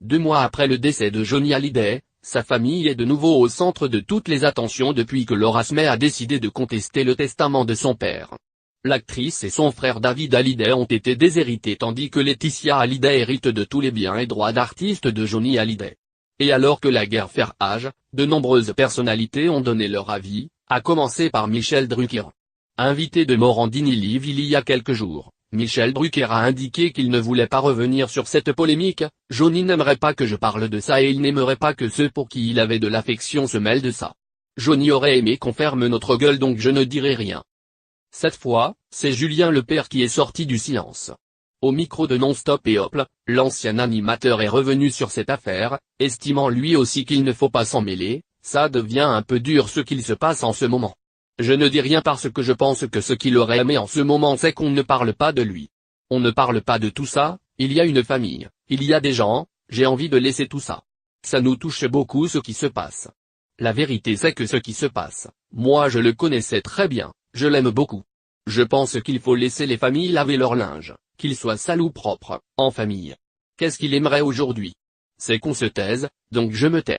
2 mois après le décès de Johnny Hallyday, sa famille est de nouveau au centre de toutes les attentions depuis que Laura Smith a décidé de contester le testament de son père. L'actrice et son frère David Hallyday ont été déshérités tandis que Laetitia Hallyday hérite de tous les biens et droits d'artiste de Johnny Hallyday. Et alors que la guerre fait rage, de nombreuses personnalités ont donné leur avis, à commencer par Michel Drucker. Invité de Morandini Live il y a quelques jours, Michel Drucker a indiqué qu'il ne voulait pas revenir sur cette polémique. Johnny n'aimerait pas que je parle de ça et il n'aimerait pas que ceux pour qui il avait de l'affection se mêlent de ça. Johnny aurait aimé qu'on ferme notre gueule donc je ne dirai rien. Cette fois, c'est Julien Lepers qui est sorti du silence. Au micro de Non-Stop et Hop, l'ancien animateur est revenu sur cette affaire, estimant lui aussi qu'il ne faut pas s'en mêler. Ça devient un peu dur ce qu'il se passe en ce moment. Je ne dis rien parce que je pense que ce qu'il aurait aimé en ce moment c'est qu'on ne parle pas de lui. On ne parle pas de tout ça, il y a une famille, il y a des gens, j'ai envie de laisser tout ça. Ça nous touche beaucoup ce qui se passe. La vérité c'est que ce qui se passe, moi je le connaissais très bien, je l'aime beaucoup. Je pense qu'il faut laisser les familles laver leur linge, qu'il soit sale ou propre, en famille. Qu'est-ce qu'il aimerait aujourd'hui? C'est qu'on se taise, donc je me tais.